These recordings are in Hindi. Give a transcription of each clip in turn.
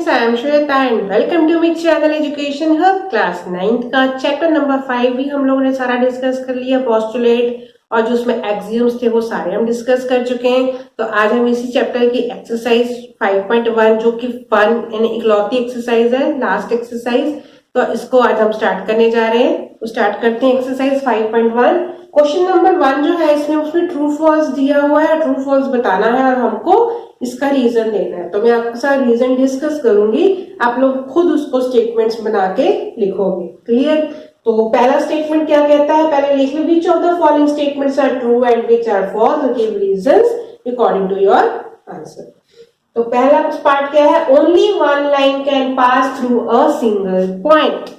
students, I am Shweta and welcome to my channel Education Hub class 9th का चैप्टर नंबर 5 भी हम लोगों ने सारा डिस्कस कर लिया। पोस्टुलेट और जो उसमें एक्सियम्स थे वो सारे हम डिस्कस कर चुके हैं। तो आज हम इसी चैप्टर की एक्सरसाइज 5.1 जो कि फन यानी इकलौती एक्सरसाइज है, लास्ट एक्सरसाइज, तो इसको आज हम स्टार्ट करने जा रहे हैं। तो स्टार्ट करते हैं एक्सरसाइज 5.1। क्वेश्चन नंबर 1 जो है इसमें उसमें ट्रू फॉल्स दिया हुआ है, ट्रू फॉल्स बताना है और हमको इसका रीजन देना है। तो मैं आपके साथ रीजन डिस्कस करूंगी, आप लोग खुद उसको स्टेटमेंट्स बना के लिखोगे। क्लियर? तो पहला स्टेटमेंट क्या कहता है, पहले लिख लो, which of the following statements are true and which are false, give reasons according to your answer. तो पहला पार्ट क्या है, only one line can pass through a single point.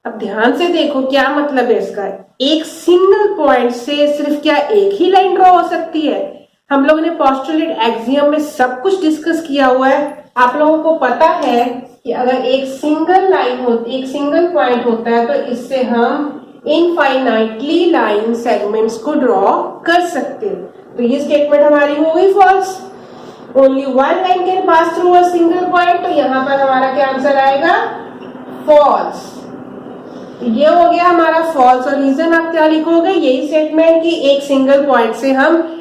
अब ध्यान से देखो क्या मतलब है इसका, एक सिंगल पॉइंट से सिर्फ क्या एक ही लाइन ड्रॉ हो सकती है। हम लोगों ने पोस्टुलेट एक्सियम में सब कुछ डिस्कस किया हुआ है। आप लोगों को पता है कि अगर एक सिंगल लाइन होती, एक सिंगल पॉइंट होता है तो इससे हम इनफाइनाइटली लाइन सेगमेंट्स को ड्रॉ कर सकते हैं। तो ये स्टेटमेंट हमारी हो गई false. Only one line can pass through a single point, तो यहां पर हमारा क्या आंसर आएगा, फॉल्स। ये हो गया हमारा फॉल्स। और रीजन आप क्या लिखोगे, यही स्टेटमेंट कि एक सिंगल पॉइंट से हम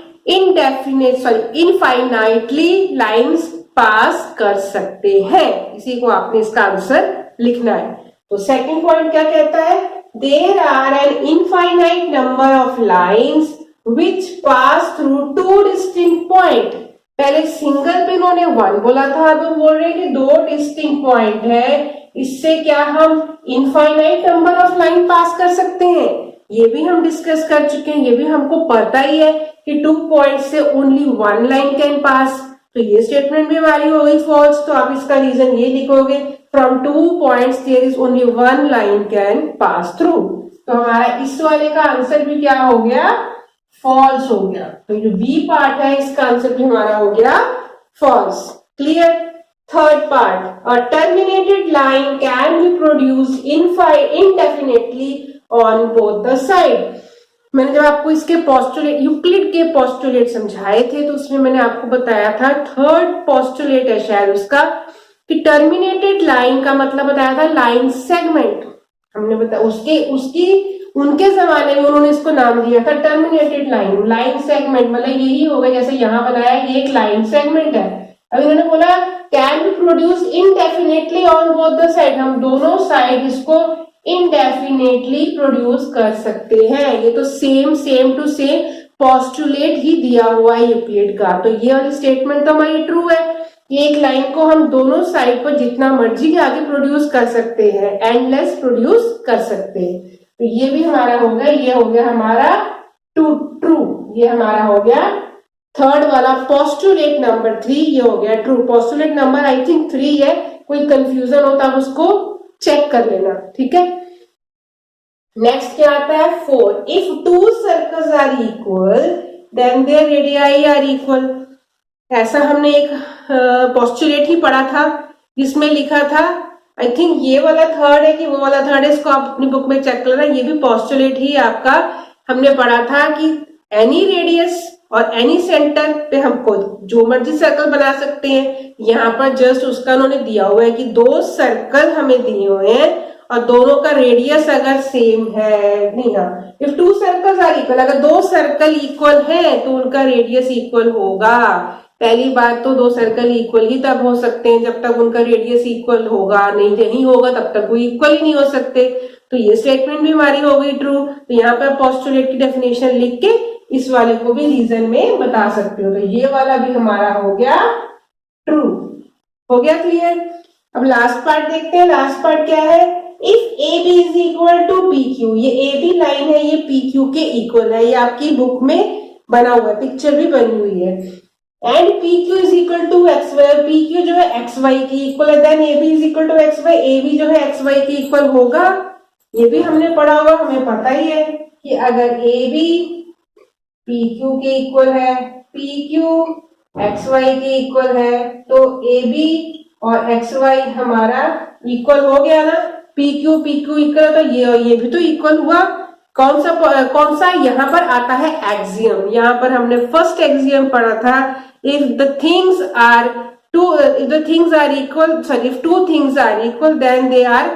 इनफाइनाइटली लाइंस पास कर सकते हैं। इसी को आपने इसका आंसर लिखना है। तो सेकंड पॉइंट क्या कहता है, there are an infinite number of lines which pass through two distinct point. पहले सिंगल पे इन्होंने वन बोला था, अब बोल रहे हैं कि दो डिस्टिंक्ट पॉइंट है, इससे क्या हम इनफाइनाइट नंबर ऑफ लाइन पास कर सकते हैं। ये भी हम डिस्कस कर चुके हैं, ये भी हमको पता ही है कि 2 पॉइंट से ओनली वन लाइन कैन पास। तो ये स्टेटमेंट भी हमारी हो गई फॉल्स। तो आप इसका रीजन ये लिखोगे, from 2 points there is only one line can pass through. तो हमारा इस वाले का आंसर भी क्या हो गया, फॉल्स हो गया। तो जो बी पार्ट है इसका आंसर भी हमारा हो गया false. Clear? Third part, a terminated line can be produced indefinitely on both the side। मैंने जब आपको इसके पोस्टुलेट, यूक्लिड के पोस्टुलेट समझाए थे तो उसमें मैंने आपको बताया था, थर्ड पोस्टुलेट है शायद उसका, कि टर्मिनेटेड लाइन का मतलब बताया था लाइन सेगमेंट। हमने बताया उनके जमाने में उन्होंने इसको नाम दिया था टर्मिनेटेड लाइन, लाइन सेगमेंट। मतलब यही होगा जैसे यहां बनाया, ये एक लाइन सेगमेंट है। अब इन्होंने बोला can be produce indefinitely on both the side, हम दोनों साइड इसको इनडेफिनेटली प्रोड्यूस कर सकते हैं। ये तो सेम टू सेम पोस्टुलेट ही दिया हुआ है यूक्लिड का। तो ये वाली स्टेटमेंट तो हमारी ट्रू है, एक लाइन को हम दोनों साइड पर जितना मर्जी के आगे प्रोड्यूस कर सकते हैं, एंडलेस प्रोड्यूस कर सकते हैं। तो ये भी हमारा हो गया, ये हो गया हमारा ट्रू। ये हमारा हो गया थर्ड वाला पोस्टुलेट नंबर 3, ये हो गया true. Postulate number I think 3 है, कोई कंफ्यूजन हो तो आप उसको चेक कर लेना, ठीक है। नेक्स्ट क्या आता है, 4, if 2 circles are equal then their radii are equal. ऐसा हमने एक पोस्टुलेट ही पढ़ा था जिसमें लिखा था, आई थिंक ये वाला थर्ड है कि वो वाला थर्ड है, इसको आप अपनी बुक में चेक कर लेना। ये भी पोस्टुलेट ही आपका हमने पढ़ा था कि एनी रेडियस और एनी सेंटर पे हमको जो मर्जी सर्कल बना सकते हैं। यहाँ पर जस्ट उसका उन्होंने दिया हुआ है कि 2 सर्कल हमें दिए हुए हैं और दोनों का रेडियस अगर सेम है, नहीं, हाँ, इफ 2 सर्कल्स आर इक्वल, अगर 2 सर्कल इक्वल है तो उनका रेडियस इक्वल होगा। पहली बात तो 2 सर्कल इक्वल ही तब हो सकते हैं जब तक उनका रेडियस इक्वल होगा, नहीं होगा तब तक वो इक्वल ही नहीं हो सकते। तो ये स्टेटमेंट भी हमारी हो गई ट्रू। तो यहाँ पर पोस्टुलेट की डेफिनेशन लिख के इस वाले को भी रीजन में बता सकते हो। तो ये वाला भी हमारा हो गया ट्रू। हो गया क्लियर? अब लास्ट पार्ट देखते हैं। लास्ट पार्ट क्या है, if A B is equal to P Q, ये ए बी लाइन है, ये पी क्यू के इक्वल है, ये आपकी बुक में बना हुआ है, पिक्चर भी बनी हुई है। And P Q is equal to X Y, P Q जो है एक्स वाई की इक्वल है, then A B is equal to X Y, A B जो है एक्स वाई की इक्वल होगा। ये भी हमने पढ़ा होगा, हमें पता ही है कि अगर ए बी पी क्यू के इक्वल है, पी क्यू एक्स वाई के इक्वल है, तो ए बी और एक्स वाई हमारा इक्वल हो गया ना। पी क्यू इक्वल, तो ये और ये भी तो इक्वल हुआ। कौन सा यहाँ पर आता है एक्सियम। यहाँ पर हमने फर्स्ट एक्सियम पढ़ा था, if the things are to the things are equal, sorry if two things are equal then they are,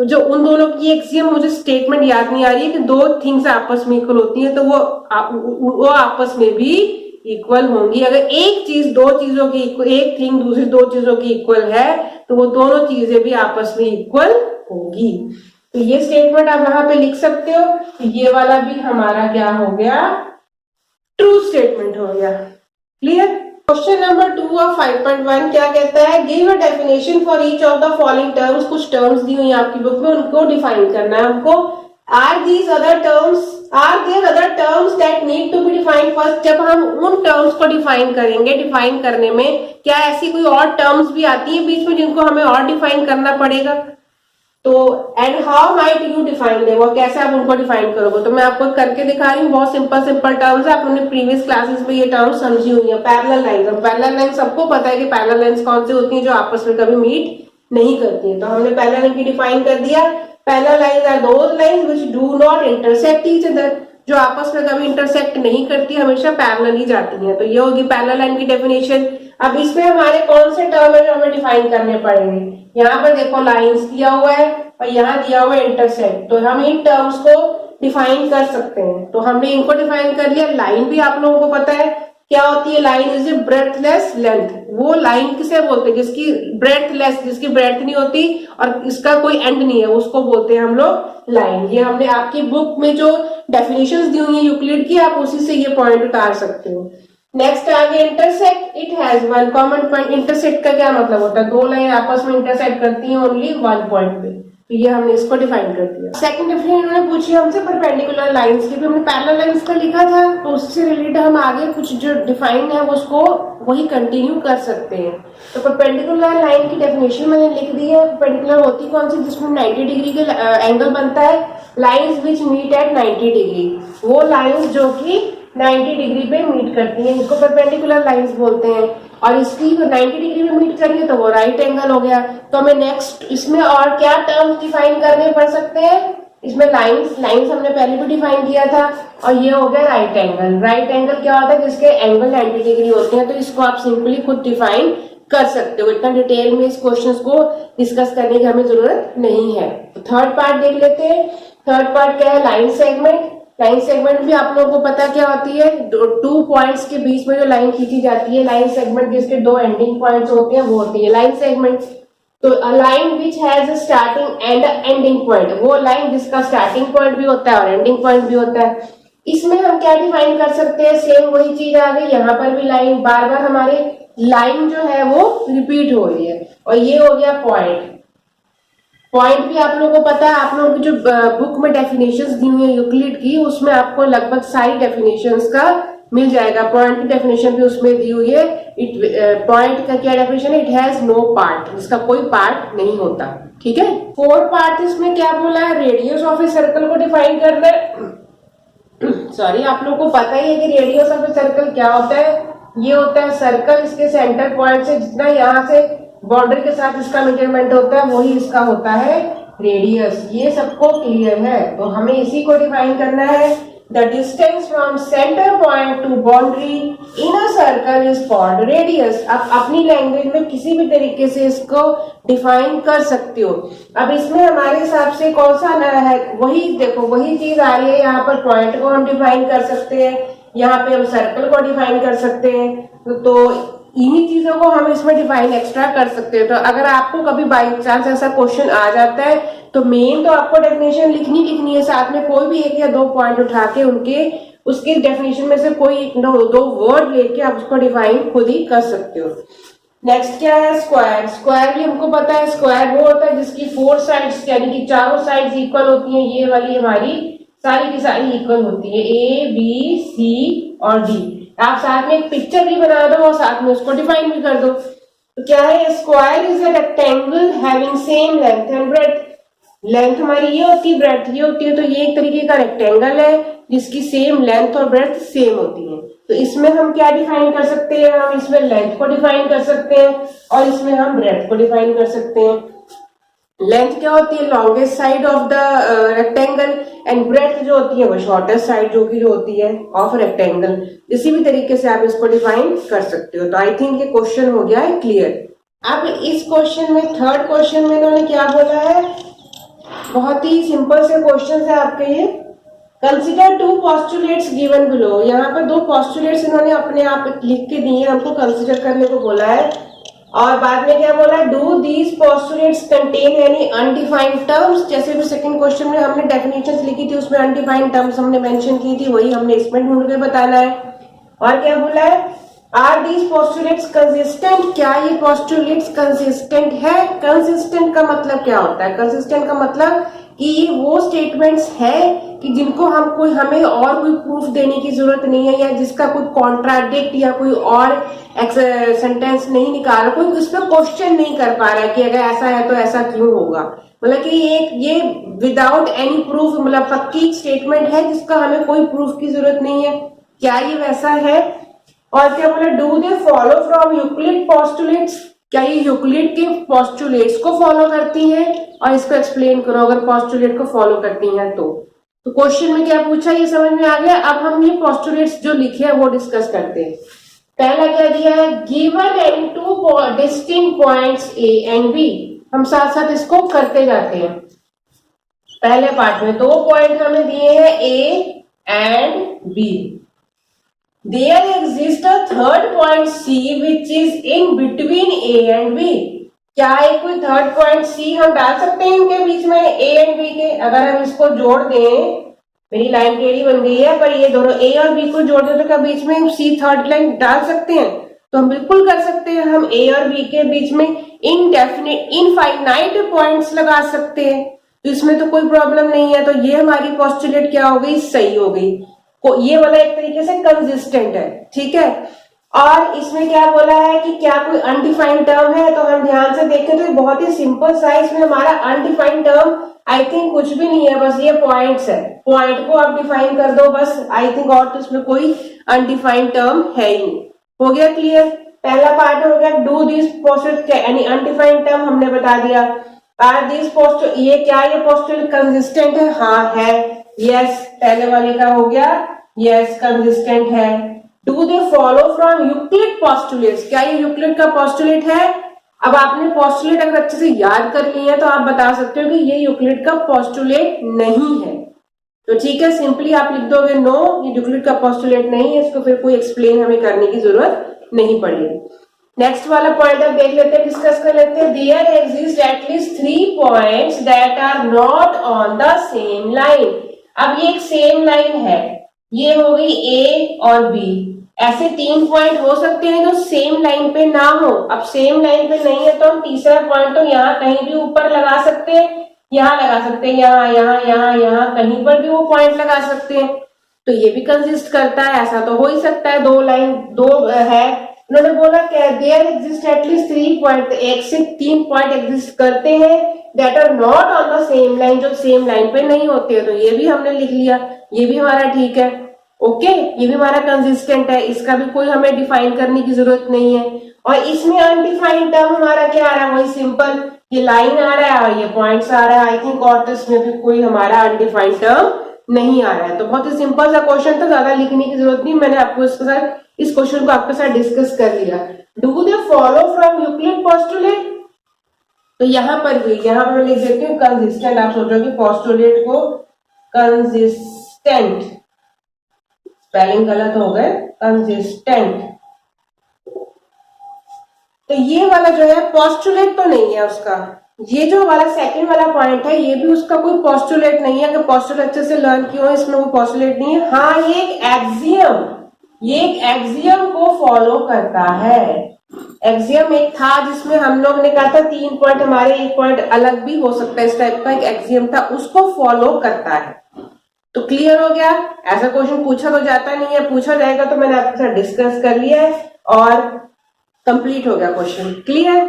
जो उन दोनों की एक मुझे स्टेटमेंट याद नहीं आ रही है कि दो थिंग्स आपस में इक्वल होती है तो वो आपस में भी इक्वल होंगी। अगर एक चीज दो चीजों की, एक थिंग दूसरी दो चीजों की इक्वल है तो वो दोनों चीजें भी आपस में इक्वल होगी। तो ये स्टेटमेंट आप वहां पे लिख सकते हो। ये वाला भी हमारा क्या हो गया, ट्रू स्टेटमेंट हो गया। क्लियर। क्वेश्चन नंबर 2 ऑफ 5.1 क्या कहता है, give a definition for each of the following terms. कुछ टर्म्स दी हुई आपकी बुक में, उनको डिफाइन करना है हमको। Are there other terms that need to be defined first. जब हम उन टर्म्स को डिफाइन करेंगे, डिफाइन करने में क्या ऐसी कोई और टर्म्स भी आती है बीच में जिनको हमें और डिफाइन करना पड़ेगा? तो and how might you define them, और कैसे आप उनको डिफाइन करोगे? तो मैं आपको करके दिखा रही हूँ, बहुत सिंपल टर्म्स है। आपने प्रीवियस क्लासेस में ये टर्म्स समझी हुई है। पैरेलल लाइंस, पैरेलल लाइन सबको पता है कि पैरेलल लाइंस कौन सी होती है, जो आपस में कभी मीट नहीं करती है। तो हमने पैरेलल लाइन की डिफाइन कर दिया। Parallel lines are those lines which do not intersect each other, जो आपस में कभी इंटरसेक्ट नहीं करती, हमेशा पैरेलल ही जाती है। तो ये होगी पैरेलल लाइन की डेफिनेशन। अब इसमें हमारे कौन से टर्म है जो हमें डिफाइन करने पड़ेंगे? यहाँ पर देखो लाइंस दिया हुआ है और यहाँ दिया हुआ है इंटरसेक्ट। तो हम इन टर्म्स को डिफाइन कर सकते हैं। तो हमने इनको डिफाइन कर लिया। लाइन भी आप लोगों को पता है क्या होती है। Line is a breathless length. वो लाइन किसे बोलते हैं? जिसकी ब्रेथलेस, जिसकी ब्रेथ नहीं होती और इसका कोई एंड नहीं है, उसको बोलते हैं हम लोग लाइन। ये हमने आपकी बुक में जो डेफिनेशंस दी हुई है यूक्लिड की, आप उसी से ये पॉइंट उतार सकते हो। नेक्स्ट आगे intersect, it has one common point. Intersect का क्या मतलब होता है? दो लाइन आपस में इंटरसेक्ट करती हैं ओनली वन पॉइंट पे। तो ये हमने इसको डिफाइन कर दिया। सेकंड डेफिनेशन उन्होंने पूछी हमसे परपेंडिकुलर लाइंस की, भी हमने पैरेलल लाइंस का लिखा था, तो उससे रिलेटेड हम आगे कुछ जो डिफाइन है उसको वही कंटिन्यू कर सकते हैं। तो परपेंडिकुलर लाइन की डेफिनेशन मैंने लिख दी है। परपेंडिकुलर होती कौन सी? जिसमें 90 डिग्री का एंगल बनता है। Lines which meet at 90 degree, वो लाइंस जो कि 90 डिग्री पे मीट करती हैं, इसको परपेंडिकुलर लाइंस बोलते हैं। और इसकी 90 डिग्री में मीट करेंगे तो वो राइट एंगल हो गया। तो हमें नेक्स्ट इसमें और क्या टर्म्स डिफाइन करने पड़ सकते हैं? इसमें लाइंस हमने पहले भी डिफाइन किया था। और ये हो गया राइट एंगल। राइट एंगल क्या होता है? जिसके एंगल 90 डिग्री होते हैं। तो इसको आप सिंपली खुद डिफाइन कर सकते हो। इतना डिटेल में इस क्वेश्चन को डिस्कस करने की हमें जरूरत नहीं है। थर्ड पार्ट देख लेते हैं। थर्ड पार्ट क्या है? Line segment. लाइन सेगमेंट भी आप लोगों को पता क्या होती है? टू पॉइंट्स के बीच में जो लाइन खींची जाती है, लाइन सेगमेंट जिसके दो एंडिंग पॉइंट्स होते हैं, वो होती है लाइन सेगमेंट। तो a line which has a starting and ending point, वो लाइन जिसका स्टार्टिंग पॉइंट भी होता है और एंडिंग पॉइंट भी होता है। इसमें हम क्या डिफाइन कर सकते हैं? सेम वही चीज आ गई। यहाँ पर भी लाइन, बार बार हमारे लाइन जो है वो रिपीट हो रही है। और ये हो गया पॉइंट। पॉइंट भी आप लोगों को पता है। आप लोगों की जो बुक में डेफिनेशंस दी हुई है यूक्लिड की, उसमें आपको लगभग सारी डेफिनेशंस का मिल जाएगा। पॉइंट की डेफिनेशन भी उसमें दी हुई है। पॉइंट का क्या डेफिनेशन है? इट हैज नो पार्ट, इसका कोई पार्ट नहीं होता। ठीक है। फोर्थ पार्ट इसमें क्या बोला है? रेडियस ऑफ ए सर्कल को डिफाइन करना है। सॉरी, आप लोगों को पता ही है कि रेडियस ऑफ ए सर्कल क्या होता है। ये होता है सर्कल, इसके सेंटर पॉइंट से जितना यहाँ से बॉर्डर के साथ इसका मेजरमेंट होता है वही इसका होता है रेडियस। ये सबको क्लियर है। तो हमें इसी को डिफाइन करना है। The distance from centre point two boundary in a circle is called radius. आप अपनी लैंग्वेज में किसी भी तरीके से इसको डिफाइन कर सकते हो। अब इसमें हमारे हिसाब से कौन सा है? वही देखो, वही चीज आ रही है। यहाँ पर पॉइंट को हम डिफाइन कर सकते हैं, यहाँ पे हम सर्कल को डिफाइन कर सकते हैं। तो इन्हीं चीजों को हम इसमें डिफाइन एक्स्ट्रा कर सकते हैं। तो अगर आपको कभी बाई चांस ऐसा क्वेश्चन आ जाता है तो मेन तो आपको डेफिनेशन लिखनी है, साथ में कोई भी एक या दो पॉइंट उठा के उसके डेफिनेशन में से कोई दो वर्ड लेके आप उसको डिफाइन खुद ही कर सकते हो। नेक्स्ट क्या है? स्क्वायर। स्क्वायर भी हमको पता है। स्क्वायर वो होता है जिसकी फोर साइड्स यानी कि चारों साइड्स इक्वल होती हैं। ये वाली हमारी सारी की सारी इक्वल होती है, ए बी सी और डी। आप साथ में एक पिक्चर भी बना दो और साथ में उसको डिफाइन भी कर दो। तो क्या है? Square is a rectangle having same length and breadth. Length हमारी ये होती है, ब्रेड्थ ये होती है। तो ये एक तरीके का रेक्टेंगल है जिसकी सेम लेंथ और ब्रेड्थ सेम होती है। तो इसमें हम क्या डिफाइन कर सकते हैं? हम इसमें लेंथ को डिफाइन कर सकते हैं और इसमें हम ब्रेड्थ को डिफाइन कर सकते हैं। लेंथ क्या होती है? Longest side of the rectangle. And breadth जो होती है वो शॉर्टेस्ट साइड जो होती है ऑफ रेक्टेंगल। इसी भी तरीके से आप इसको डिफाइन कर सकते हो। तो आई थिंक ये क्वेश्चन हो गया है क्लियर। अब इस क्वेश्चन में, थर्ड क्वेश्चन में इन्होंने क्या बोला है, बहुत ही सिंपल से क्वेश्चन है आपके ये। Consider two postulates given below. यहाँ पर दो पोस्टुलेट्स इन्होंने अपने आप लिख के दिए, हमको कंसिडर करने को बोला है। और बाद में क्या बोला, do these postulates contain any undefined terms. जैसे भी सेकंड क्वेश्चन में हमने डेफिनेशंस लिखी थी, उसमें अनडिफाइंड टर्म्स हमने मेंशन की थी, वही हमने इसमें ढूंढ के बताना है। और क्या बोला है, आर दीज पोस्टुलेट्स कंसिस्टेंट। क्या ये पोस्टुलेट्स कंसिस्टेंट है? कंसिस्टेंट का मतलब क्या होता है? कंसिस्टेंट का मतलब कि ये वो स्टेटमेंट्स है कि जिनको हमें और कोई प्रूफ देने की जरूरत नहीं है, या जिसका कोई कॉन्ट्राडिक्ट या कोई और सेंटेंस नहीं निकाल, कोई उस पर क्वेश्चन नहीं कर पा रहा है कि अगर ऐसा है तो ऐसा क्यों होगा। मतलब कि ये विदाउट एनी प्रूफ, मतलब पक्की स्टेटमेंट है जिसका हमें कोई प्रूफ की जरूरत नहीं है। क्या ये वैसा है? और क्या बोला, do they follow from Euclid postulates. क्या ये यूक्लिड के पोस्टुलेट्स को फॉलो करती हैं? और इसको एक्सप्लेन करो अगर पोस्टुलेट को फॉलो करती हैं तो क्वेश्चन में क्या पूछा ये समझ में आ गया। अब हम ये पोस्टुलेट्स जो लिखे हैं वो डिस्कस करते हैं। पहला क्या दिया है, given and two distinct points A and B. हम साथ साथ इसको करते जाते हैं। पहले पार्ट में 2 पॉइंट हमें दिए हैं A and B. There exists a third point C which is in between A and B. क्या एक कोई थर्ड पॉइंट C हम डाल सकते हैं इनके बीच में A and B के? अगर हम इसको जोड़ दें, मेरी लाइन टेढ़ी बन गई है, पर ये दोनों A और B को जोड़ दें तो क्या बीच में C थर्ड लाइन डाल सकते हैं? तो हम बिल्कुल कर सकते हैं। हम A और B के बीच में इनफाइनाइट पॉइंट्स लगा सकते हैं, तो इसमें तो कोई प्रॉब्लम नहीं है। तो ये हमारी पोस्टुलेट क्या हो गई, सही हो गई। ये वाला एक तरीके से कंसिस्टेंट है, ठीक है। और इसमें क्या बोला है कि क्या कोई अनडिफाइंड टर्म है, तो हम ध्यान से देखें तो बहुत ही सिंपल सा इसमें हमारा अनडिफाइंड टर्म आई थिंक कुछ भी नहीं है, बस ये पॉइंट्स है। पॉइंट को आप डिफाइन कर दो बस, आई थिंक, और तो इसमें कोई अनडिफाइंड टर्म है ही नहीं। हो गया क्लियर? पहला पार्ट हो गया। डू दिस पोस्टुलेट, यानी अनडिफाइंड टर्म हमने बता दिया। आर दिस पोस्टुलेट, ये क्या, ये पोस्टुलेट कंसिस्टेंट है? हाँ है, यस। पहले वाले का हो गया यस, कंसिस्टेंट है। Do they follow from Euclid postulates. क्या ये यूक्लिड का पोस्टुलेट है? अब आपने पोस्टुलेट अगर अच्छे से याद कर लिए हैं तो आप बता सकते हो कि ये यूक्लिड का पोस्टुलेट नहीं है। तो ठीक है, सिंपली आप लिख दोगे नो, ये यूक्लिड का पोस्टुलेट नहीं है, इसको फिर कोई एक्सप्लेन हमें करने की जरूरत नहीं पड़ेगी। नेक्स्ट वाला पॉइंट अब देख लेते हैं, डिस्कस कर लेते हैं। There exist at least 3 points that are not on the same line. अब ये एक सेम लाइन है, ये हो गई ए और बी। ऐसे 3 पॉइंट हो सकते हैं जो सेम लाइन पे ना हो। अब सेम लाइन पे नहीं है तो हम तीसरा पॉइंट तो यहाँ कहीं भी ऊपर लगा सकते हैं, यहाँ लगा सकते हैं, यहाँ कहीं पर भी वो पॉइंट लगा सकते हैं। तो ये भी कंसिस्ट करता है, ऐसा तो हो ही सकता है। 2 लाइन 2 है, उन्होंने बोला क्या, देयर एग्जिस्ट एटलीस्ट 3 पॉइंट, 1 से 3 पॉइंट एग्जिस्ट करते हैं that are not on the same line, जो सेम लाइन पे नहीं होते हैं। तो ये भी हमने लिख लिया, ये भी हमारा ठीक है, ओके। ये भी हमारा कंसिस्टेंट है, इसका भी कोई हमें डिफाइन करने की जरूरत नहीं है। और इसमें अनडिफाइंड टर्म हमारा क्या आ रहा है, वही सिंपल, ये लाइन आ रहा है और ये पॉइंट्स आ रहा है। आई थिंक और तो इसमें भी कोई हमारा अनडिफाइंड टर्म नहीं आ रहा है। तो बहुत ही सिंपल सा क्वेश्चन था, ज्यादा लिखने की जरूरत नहीं। मैंने आपको इसके साथ, इस क्वेश्चन को आपके साथ डिस्कस कर लिया। Do they follow from Euclid postulate. तो यहाँ पर भी, यहाँ पर मैं लिख देती हूँ कंसिस्टेंट। आप सोचोगे पोस्टुलेट को कंसिस्टेंट, स्पेलिंग गलत हो गए, कंसिस्टेंट। तो ये वाला जो है पोस्टुलेट तो नहीं है उसका। ये जो वाला सेकंड वाला पॉइंट है, ये भी उसका कोई पोस्टुलेट नहीं है। अगर पोस्टुलेट अच्छे से लर्न किया हो, इसमें वो पोस्टुलेट नहीं है। हाँ, ये एक एक्सियम, ये एक एक्सियम को फॉलो करता है। एक्सियम एक था जिसमें हम लोग ने कहा था 3 पॉइंट हमारे, 1 पॉइंट अलग भी हो सकता है, इस टाइप का एक एक्सियम था, उसको फॉलो करता है। तो क्लियर हो गया? ऐसा क्वेश्चन पूछा तो जाता नहीं है, पूछा जाएगा तो मैंने आपके साथ डिस्कस कर लिया है और कंप्लीट हो गया question. Clear?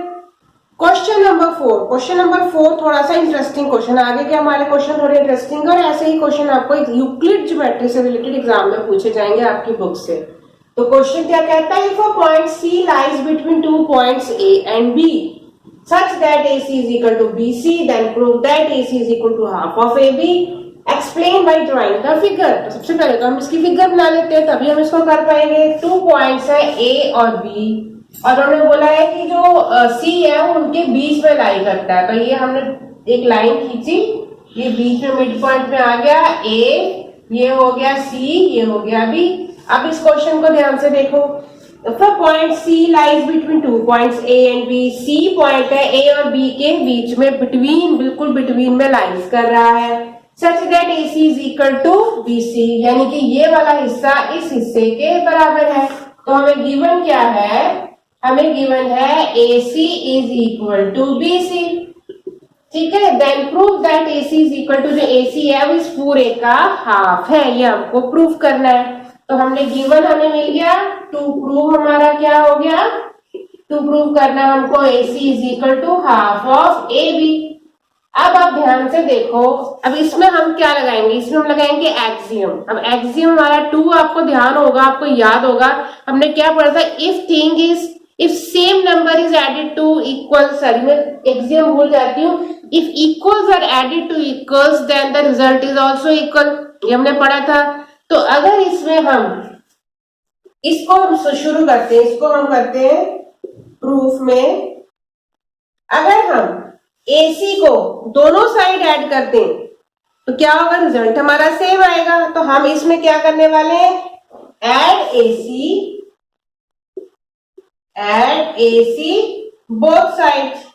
Question number 4। Question number 4 थोड़ा सा इंटरेस्टिंग क्वेश्चन, आगे के हमारे क्वेश्चन थोड़े इंटरेस्टिंग और ऐसे ही क्वेश्चन आपको यूक्लिड ज्योमेट्री से रिलेटेड एग्जाम में पूछे जाएंगे आपकी बुक से। तो क्वेश्चन क्या कहता है, if a point C lies between 2 points A and B such that AC is equal to BC, then prove that AC is equal to half of AB explain by drawing the figure. तो सबसे पहले तो हम इसकी फिगर बना लेते हैं, तभी हम इसको कर पाएंगे। 2 पॉइंट्स है ए और बी, और उन्होंने बोला है कि जो सी है वो उनके बीच में लाई करता है। तो ये हमने एक लाइन खींची, ये बीच में मिड पॉइंट में आ गया ए, ये हो गया सी, ये हो गया बी। अब इस क्वेश्चन को ध्यान से देखो। The point C lies between 2 points A and B. C point है A और B के बीच में, बिटवीन, बिल्कुल बिटवीन में लाइज कर रहा है। Such that AC is equal to BC, यानी कि ये वाला हिस्सा इस हिस्से के बराबर है। तो हमें गिवन क्या है? हमें गिवन है AC is equal to BC। ठीक है, then prove that AC is equal to, जो AC है वो इस पूरे का हाफ है, ये हमको प्रूव करना है। तो हमने गिवन हमें मिल गया। टू प्रूव हमारा क्या हो गया? टू प्रूव करना हमको AC is equal to half of AB। अब आप ध्यान से देखो, अब इसमें हम क्या लगाएंगे? इसमें हम लगाएंगे एक्सियम। अब एक्सियम हमारा 2, आपको ध्यान होगा, आपको याद होगा, हमने क्या पढ़ा था? If same number is added to equal, sorry मैं एक्सियम भूल जाती हूँ, if equals are added to equals then the result is also equal, ये हमने पढ़ा था। तो अगर इसमें हम इसको हम शुरू करते हैं, इसको हम करते हैं प्रूफ में, अगर हम AC को दोनों साइड ऐड करते हैं तो क्या होगा? रिजल्ट हमारा सेम आएगा। तो हम इसमें क्या करने वाले हैं? Add AC both sides.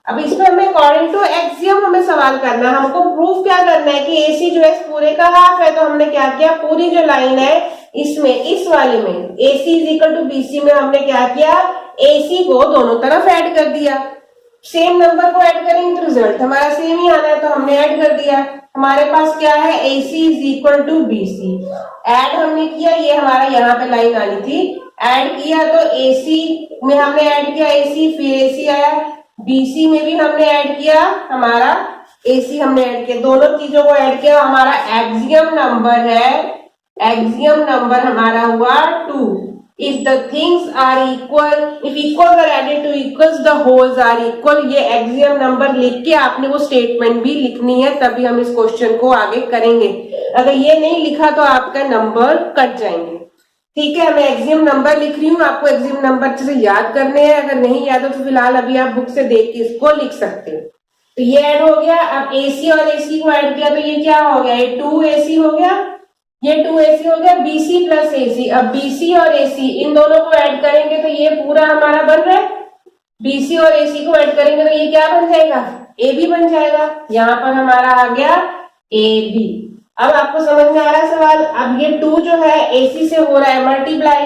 अब इसमें हमें अकॉर्डिंग टू एक्सियम हमें सवाल करना है, हमको प्रूफ क्या करना है कि AC जो है इस पूरे का हाफ है। तो हमने क्या किया? पूरी जो लाइन है इसमें, इस वाले में AC is equal to BC में हमने क्या किया? AC को दोनों तरफ ऐड कर दिया। सेम नंबर को ऐड करेंगे तो रिजल्ट हमारा सेम ही आना है, तो हमने ऐड कर दिया। हमारे पास क्या है? AC is equal to BC। Add हमने किया, ये हमारा यहाँ पे लाइन आनी थी, ऐड किया तो AC में हमने ऐड किया AC, फिर AC आया, BC में भी हमने ऐड किया, हमारा AC हमने ऐड किया, दोनों चीजों को ऐड किया। हमारा एक्सियम नंबर है, एक्सियम नंबर हमारा हुआ 2। If the things are equal, if equals are added to equals the wholes are equal, ये एक्सियम नंबर लिख के आपने वो स्टेटमेंट भी लिखनी है, तभी हम इस क्वेश्चन को आगे करेंगे। अगर ये नहीं लिखा तो आपका नंबर कट जाएंगे। ठीक है, मैं एक्सियम नंबर लिख रही हूँ, आपको एक्सियम नंबर अच्छे से याद करने हैं। अगर नहीं याद हो तो फिलहाल अभी आप बुक से देख के इसको लिख सकते हो। तो ये ऐड हो गया। अब AC और AC को ऐड किया तो ये क्या हो गया? ये 2AC हो गया, ये 2AC हो गया, BC प्लस AC। अब BC और AC इन दोनों को ऐड करेंगे तो ये पूरा हमारा बन रहा है। BC और AC को ऐड करेंगे तो ये क्या बन जाएगा? AB बन जाएगा। यहाँ पर हमारा आ गया AB। अब आपको समझ में आ रहा है सवाल? अब ये 2 जो है AC से हो रहा है मल्टीप्लाई,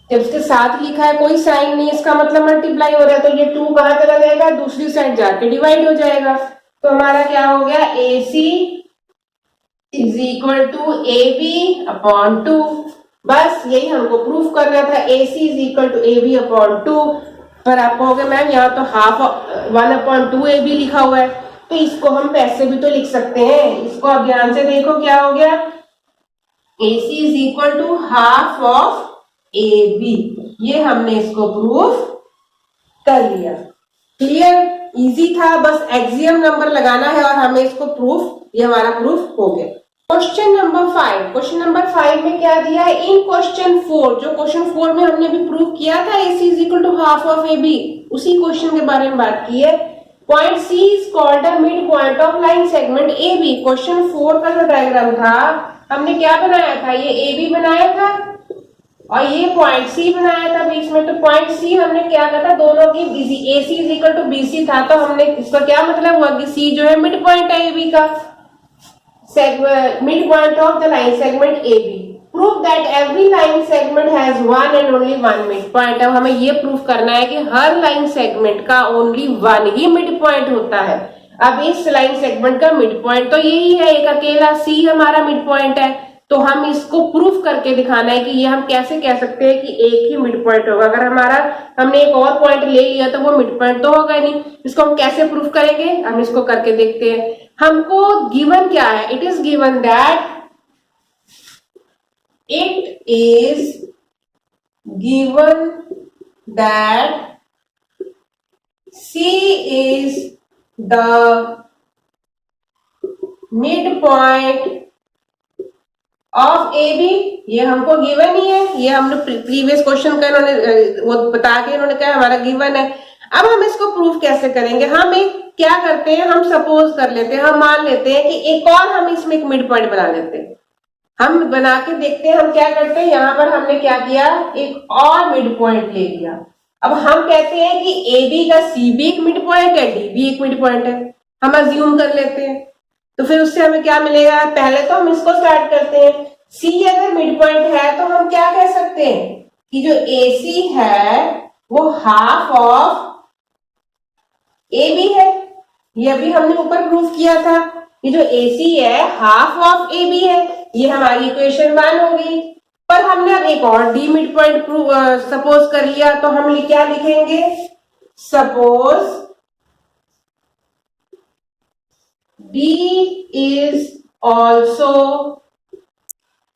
जब इसके साथ लिखा है कोई साइन नहीं, इसका मतलब मल्टीप्लाई हो रहा है, तो ये 2 कहां चला जाएगा? दूसरी साइड जाके डिवाइड हो जाएगा। तो हमारा क्या हो गया? AC is equal to AB upon 2। बस यही हमको प्रूफ करना था, AC is equal to AB upon 2। पर आप कहोगे मैम यहाँ तो हाफ 1/2AB लिखा हुआ है, तो इसको हम ऐसे भी तो लिख सकते हैं। इसको आप ध्यान से देखो, क्या हो गया? AC is equal to half of AB। ये हमने इसको प्रूफ कर लिया। क्लियर? इजी था, बस एक्सियम नंबर लगाना है और हमें इसको प्रूफ, ये हमारा प्रूफ हो गया। Question number 5। क्वेश्चन नंबर 5 में क्या दिया है? इन क्वेश्चन 4, जो क्वेश्चन 4 में हमने भी प्रूफ किया था AC is equal to half of AB, उसी क्वेश्चन के बारे में बात की है। Point C is called the mid point of line segment AB। Question 4 का जो डायग्राम था हमने क्या बनाया था? ये AB बनाया था और ये पॉइंट C बनाया था बीच में। तो पॉइंट C हमने क्या कहा था? दोनों की AC is equal to BC था, तो हमने इसका क्या मतलब हुआ कि C जो है मिड पॉइंट है AB का, mid point of the line segment AB। Prove that every line segment has one and only one mid point. अब हमें ये प्रूफ करना है कि हर लाइन सेगमेंट का ओनली वन ही मिड पॉइंट होता है। अब इस लाइन सेगमेंट का मिड पॉइंट तो यही है, एक अकेला C हमारा मिड पॉइंट है। तो हम इसको प्रूफ करके दिखाना है कि ये हम कैसे कह सकते हैं कि एक ही मिड पॉइंट होगा। अगर हमने एक और पॉइंट ले लिया तो वो मिड पॉइंट तो होगा नहीं। इसको हम कैसे प्रूफ करेंगे? हम इसको करके देखते हैं। हमको गिवन क्या है? It is given that it is given that C is the mid point of A B, ये हमको गिवन ही है, ये हमने प्रीवियस क्वेश्चन का इन्होंने वो बता के इन्होंने कहा हमारा गिवन है। अब हम इसको प्रूफ कैसे करेंगे, हम एक क्या करते हैं, हम सपोज कर लेते हैं, हम मान लेते हैं कि एक और हम इसमें एक मिड पॉइंट बना लेते हैं। हम बना के देखते हैं हम क्या करते हैं, यहां पर हमने क्या किया, एक और मिड पॉइंट ले लिया। अब हम कहते हैं कि ए बी का सी भी एक मिड पॉइंट है, डी भी एक मिड पॉइंट है, हम अज्यूम कर लेते हैं। तो फिर उससे हमें क्या मिलेगा, पहले तो हम इसको स्टार्ट करते हैं। सी अगर मिड पॉइंट है तो हम क्या कह सकते हैं कि जो ए सी है वो हाफ ऑफ ए बी है। ये अभी हमने ऊपर प्रूफ किया था, ये जो ए सी है हाफ ऑफ ए बी है, ये हमारी इक्वेशन 1 हो गई। पर हमने अब एक और डी मिड पॉइंट सपोज कर लिया, तो हम क्या लिखेंगे, suppose D is also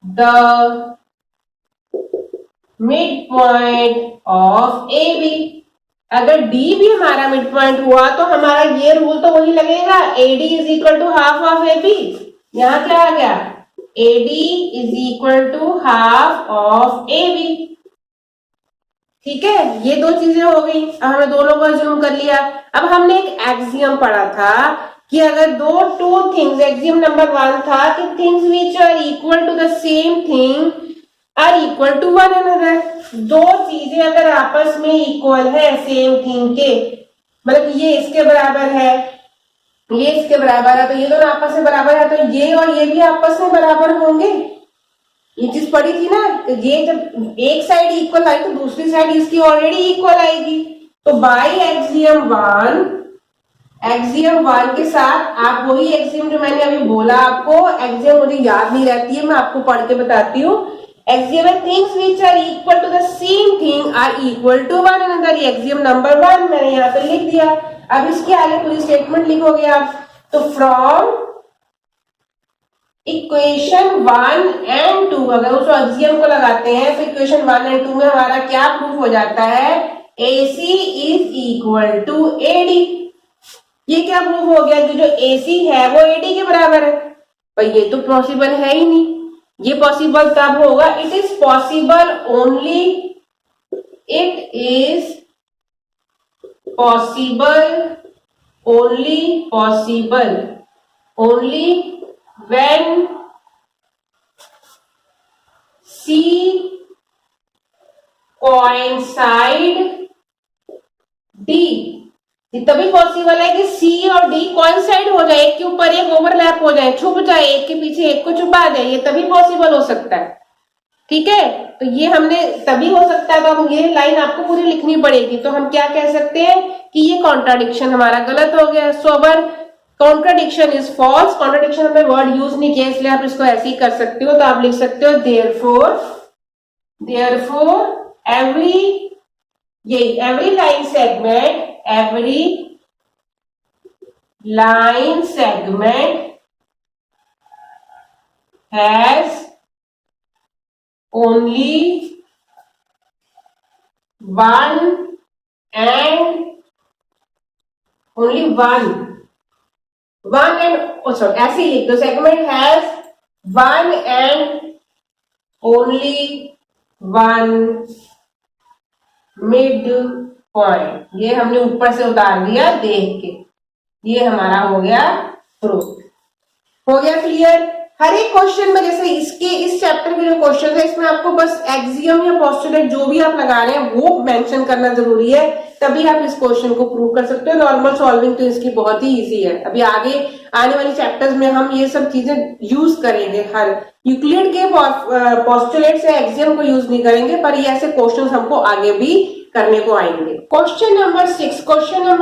the midpoint of AB। अगर D भी हमारा मिड पॉइंट हुआ तो हमारा ये रूल तो वही लगेगा, AD is equal to half of AB। यहां क्या आ गया, AD is equal to half of AB। ठीक है, ये दो चीजें हो गई। अब हमने दोनों को अज्यूम कर लिया। अब हमने एक एक्सियम पढ़ा था कि अगर टू थिंग्स, एक्सियम नंबर 1 था कि things which are equal to the same thing are equal to one another. दो चीजें अगर आपस में इक्वल है सेम थिंग के, मतलब ये इसके बराबर है, ये इसके बराबर है, तो ये दोनों आपस में बराबर है, तो ये और ये भी आपस में बराबर होंगे। ये चीज पढ़ी थी ना, ये जब एक साइड इक्वल आई तो दूसरी साइड इसकी ऑलरेडी इक्वल आएगी। तो बाई एक्सियम 1 के साथ आप वही एक्सियम जो मैंने अभी बोला आपको, एक्सियम मुझे याद नहीं रहती है, मैं आपको पढ़ के बताती हूँ। एक्सियम है things which are equal to the same thing are equal to one another. Axiom number 1 मैंने यहाँ पे लिख दिया। अब इसके आगे पूरी स्टेटमेंट लिखोगे आप, तो फ्रॉम इक्वेशन 1 एंड 2 अगर उस एक्सियम को लगाते हैं तो इक्वेशन 1 एंड 2 में हमारा क्या प्रूफ हो जाता है, AC is equal to AD। ये क्या प्रूफ हो गया कि जो AC है वो AD के बराबर है। पर ये तो पॉसिबल है ही नहीं। ये पॉसिबल तब होगा, it is possible only, it is possible only when C coincide D। तभी पॉसिबल है कि C और D कोइंसाइड हो जाए, एक के ऊपर एक ओवरलैप हो जाए, छुप जाए, एक के पीछे एक को छुपा दे, ये तभी पॉसिबल हो सकता है। ठीक है, तो ये हमने तभी हो सकता है, तो हम ये लाइन आपको पूरी लिखनी पड़ेगी। तो हम क्या कह सकते हैं कि ये कॉन्ट्राडिक्शन हमारा गलत हो गया। सो अवर कॉन्ट्राडिक्शन इज फॉल्स। कॉन्ट्राडिक्शन में वर्ड यूज नहीं किया इसलिए आप इसको ऐसे ही कर सकते हो। तो आप लिख सकते हो therefore every line segment has only one and sorry ऐसे ही लिख दो, segment has one and only one mid point. ये हमने ऊपर से उतार दिया देख के, ये हमारा हो गया प्रूफ। हो गया क्लियर। हर एक क्वेश्चन में, जैसे इस चैप्टर के जो क्वेश्चन है इसमें आपको बस एक्सियम या पोस्टुलेट जो भी आप लगा रहे हैं वो मेंशन करना जरूरी है, तभी आप इस क्वेश्चन को प्रूव कर सकते हो। नॉर्मल सॉल्विंग तो इसकी बहुत ही इजी है। अभी आगे आने वाली चैप्टर्स में हम ये सब चीजें यूज करेंगे। हर यूक्लिड के पोस्टुलेट से एक्सियम को यूज नहीं करेंगे, पर ये ऐसे क्वेश्चन हमको आगे भी करने को आएंगे। क्वेश्चन नंबर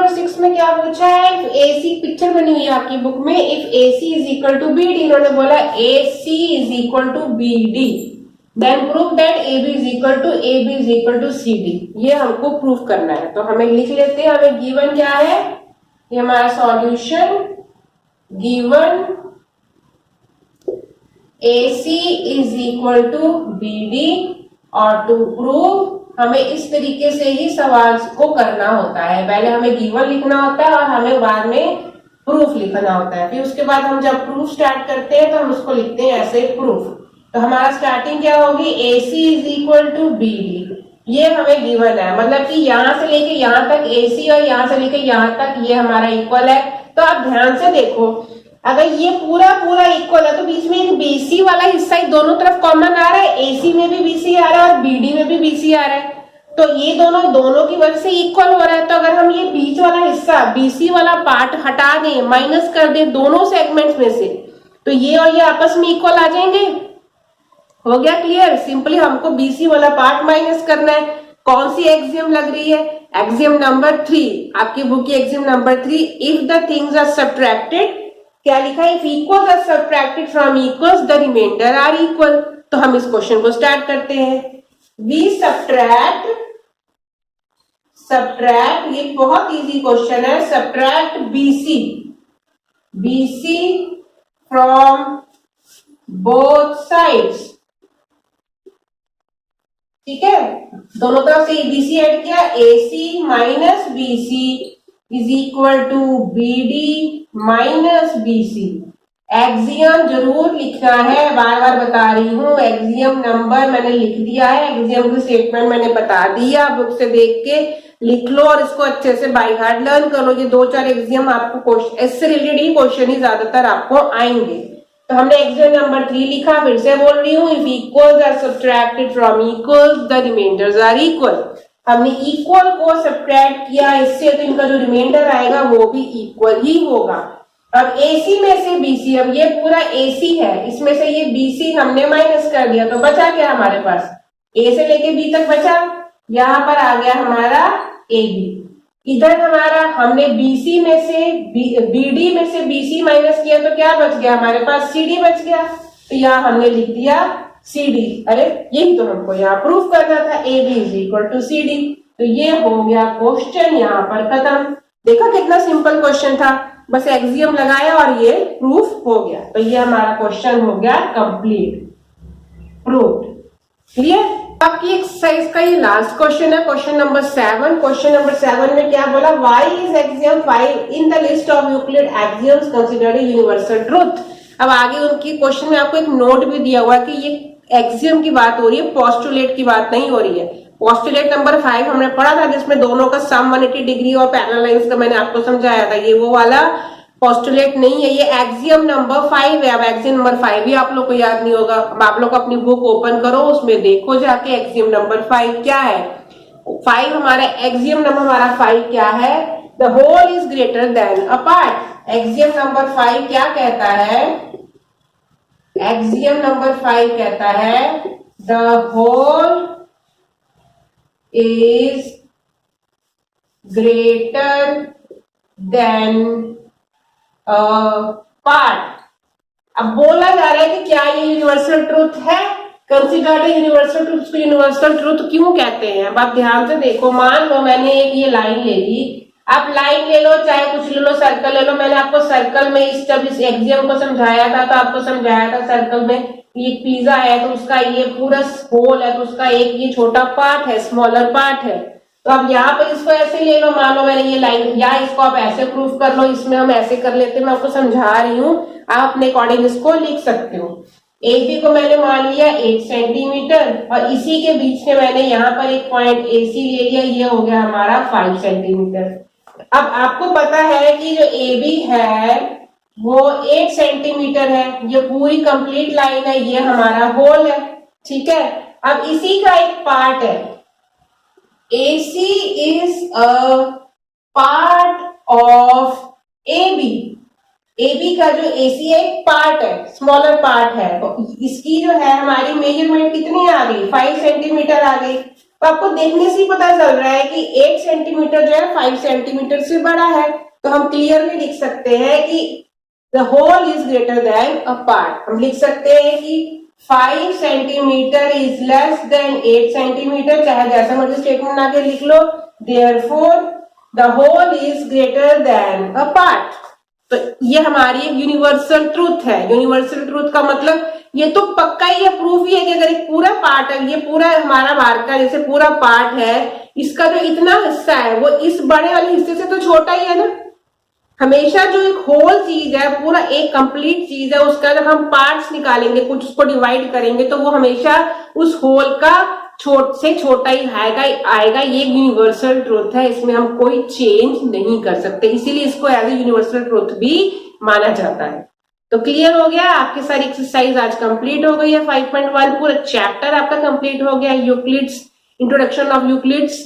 6 में क्या पूछा है, AC पिक्चर बनी हुई है आपकी बुक में, if AC is equal to BD, इन्होंने बोला AC is equal to BD, then prove that AB is equal to CD। ये हमको प्रूफ करना है। तो हमें लिख लेते हैं, हमें गिवन क्या है, ये हमारा solution given AC is equal to BD, और टू प्रूव हमें इस तरीके से ही सवाल को करना होता है। पहले हमें गिवन लिखना होता है और हमें बाद में प्रूफ लिखना होता है। फिर उसके बाद हम जब प्रूफ स्टार्ट करते हैं तो हम उसको लिखते हैं ऐसे प्रूफ। तो हमारा स्टार्टिंग क्या होगी, AC is equal to BD, ये हमें गिवन है, मतलब कि यहां से लेके यहां तक AC और यहां से लेके यहां तक ये हमारा इक्वल है। तो आप ध्यान से देखो, अगर ये पूरा पूरा इक्वल है तो बीच में एक BC वाला हिस्सा ही दोनों तरफ कॉमन आ रहा है, AC में भी BC आ रहा है और BD में भी BC आ रहा है, तो ये दोनों की वजह से इक्वल हो रहा है। तो अगर हम ये बीच वाला हिस्सा BC वाला पार्ट हटा दें, माइनस कर दें दोनों सेगमेंट्स में से, तो ये और ये आपस में इक्वल आ जाएंगे। हो गया क्लियर? सिंपली हमको BC वाला पार्ट माइनस करना है। कौन सी एक्सियम लग रही है? एक्सियम नंबर 3, आपकी बुक की axiom number 3, if the things are subtracted, क्या लिखा है, if equals are subtracted from equals the remainder are equal. तो हम इस क्वेश्चन को स्टार्ट करते हैं। वी सब्ट्रैक्ट, ये बहुत इजी क्वेश्चन है, subtract BC from both sides, ठीक है, दोनों तरफ से BC ऐड किया, AC minus BC is equal to BD minus BC। Axiom जरूर लिखना है, बार बार बता रही हूं, एक्सियम नंबर मैंने लिख दिया है, एक्सियम की स्टेटमेंट मैंने बता दिया, बुक से देख के लिख लो और इसको अच्छे से बाय हार्ट लर्न कर लो। ये 2-4 एक्सियम आपको इससे रिलेटेड ही क्वेश्चन ही ज्यादातर आपको आएंगे। तो हमने एक्सियम नंबर 3 लिखा, फिर से बोल रही हूँ, if equals are subtracted from equals the remainders are equal. हमने इक्वल को सब्ट्रैक्ट किया इससे, तो इनका जो रिमाइंडर आएगा वो भी इक्वल ही होगा। अब AC में से BC, अब ये पूरा AC है, इसमें से ये BC हमने माइनस कर दिया, तो बचा क्या हमारे पास, A से लेके B तक बचा, यहां पर आ गया हमारा AB। इधर हमारा हमने BC में से BD में से BC माइनस किया, तो क्या बच गया हमारे पास, CD बच गया। तो यहाँ हमने लिख दिया CD। अरे यही तो हमको यहाँ प्रूफ करना था, AB is equal to CD। तो ये हो गया क्वेश्चन यहाँ पर खत्म। देखा कितना सिंपल क्वेश्चन था, बस एक्सियम लगाया और ये प्रूफ हो गया। तो ये हमारा क्वेश्चन हो गया कंप्लीट, प्रूफ। क्लियर? आपकी एक्सरसाइज का ये लास्ट क्वेश्चन है, क्वेश्चन नंबर 7। क्वेश्चन नंबर 7 में क्या बोला, why is axiom 5 in the list of Euclid axioms considered universal truth. अब आगे उनकी क्वेश्चन में आपको एक नोट भी दिया हुआ है कि ये एक्सियम की बात हो रही है, पोस्टुलेट की बात नहीं हो रही है। पोस्टुलेट नंबर 5 हमने पढ़ा था, जिसमें दोनों का सम 180 डिग्री और पैरेलल लाइंस का मैंने आपको समझाया था, ये वो वाला पोस्टुलेट नहीं है, ये एक्सियम नंबर 5 है। अब एक्सियम नंबर 5 भी आप लोग को याद नहीं होगा, अब आप लोग अपनी बुक ओपन करो, उसमें देखो जाके एक्सियम नंबर 5 क्या है। 5 हमारा एक्सियम नंबर हमारा 5 क्या है, the whole is greater than a part. Axiom number 5 क्या कहता है, एक्सियम नंबर 5 कहता है the whole is greater than part. अब बोला जा रहा है कि क्या ये यूनिवर्सल ट्रूथ है, कंसीडर्ड यूनिवर्सल ट्रूथ। उसको यूनिवर्सल ट्रूथ क्यों कहते हैं, अब आप ध्यान से देखो। मान लो मैंने एक ये लाइन ले ली, आप लाइन ले लो चाहे कुछ ले लो, सर्कल ले लो। मैंने आपको सर्कल में जब इस एक्सियम को समझाया था तो आपको समझाया था सर्कल में ये पिज्जा है तो उसका ये पूरा होल है, तो उसका एक ये छोटा पार्ट है, स्मॉलर पार्ट है। तो अब यहाँ पर इसको ऐसे ले लो, मान लो मैंने ये लाइन, या इसको आप ऐसे प्रूफ कर लो, इसमें हम ऐसे कर लेते हैं, मैं आपको समझा रही हूँ, आप अपने अकॉर्डिंग इसको लिख सकते हो। AB को मैंने मान लिया 8 सेंटीमीटर और इसी के बीच में मैंने यहाँ पर एक पॉइंट AC ले लिया, ये हो गया हमारा 5 सेंटीमीटर। अब आपको पता है कि जो AB है वो 8 सेंटीमीटर है, ये पूरी कंप्लीट लाइन है, ये हमारा होल है, ठीक है। अब इसी का एक पार्ट है, AC is a part of AB। AB का जो AC है एक पार्ट है, स्मॉलर पार्ट है, तो इसकी जो है हमारी मेजरमेंट कितनी आ गई, 5 सेंटीमीटर आ गई। तो आपको देखने से ही पता चल रहा है कि 8 सेंटीमीटर जो है 5 सेंटीमीटर से बड़ा है, तो हम क्लियरली लिख सकते हैं कि the whole is greater than a part. हम लिख सकते हैं कि 5 centimetre is less than 8 centimetre, चाहे जैसा मर्जी स्टेटमेंट आगे लिख लो। Therefore the whole is greater than a part. तो ये हमारी एक यूनिवर्सल ट्रूथ है। यूनिवर्सल ट्रूथ का मतलब ये तो पक्का ही है, प्रूफ ही है कि अगर एक पूरा पार्ट है, ये पूरा हमारा बार का जैसे पूरा पार्ट है, इसका जो इतना हिस्सा है वो इस बड़े वाले हिस्से से तो छोटा ही है ना, हमेशा जो एक होल चीज है, पूरा एक कंप्लीट चीज है, उसका अगर हम पार्ट्स निकालेंगे, कुछ उसको डिवाइड करेंगे, तो वो हमेशा उस होल का छोट से छोटा ही आएगा। ये यूनिवर्सल ट्रूथ है, इसमें हम कोई चेंज नहीं कर सकते, इसीलिए इसको एज ए यूनिवर्सल ट्रूथ भी माना जाता है। तो क्लियर हो गया, आपकी सारी एक्सरसाइज आज कंप्लीट हो गई है। 5.1 पूरा चैप्टर आपका कंप्लीट हो गया। Euclid's introduction of Euclid's,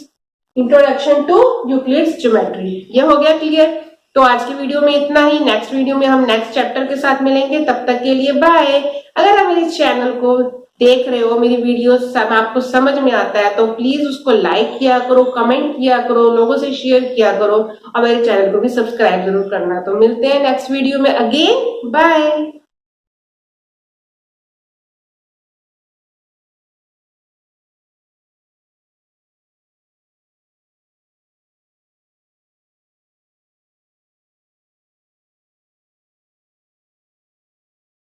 introduction to Euclid's geometry, ये हो गया क्लियर। तो आज की वीडियो में इतना ही। नेक्स्ट वीडियो में हम नेक्स्ट चैप्टर के साथ मिलेंगे, तब तक के लिए बाय। अगर आप मेरे चैनल को देख रहे हो, मेरी वीडियो सब आपको समझ में आता है, तो प्लीज उसको लाइक किया करो, कमेंट किया करो, लोगों से शेयर किया करो और मेरे चैनल को भी सब्सक्राइब जरूर करना। तो मिलते हैं नेक्स्ट वीडियो में अगेन, बाय।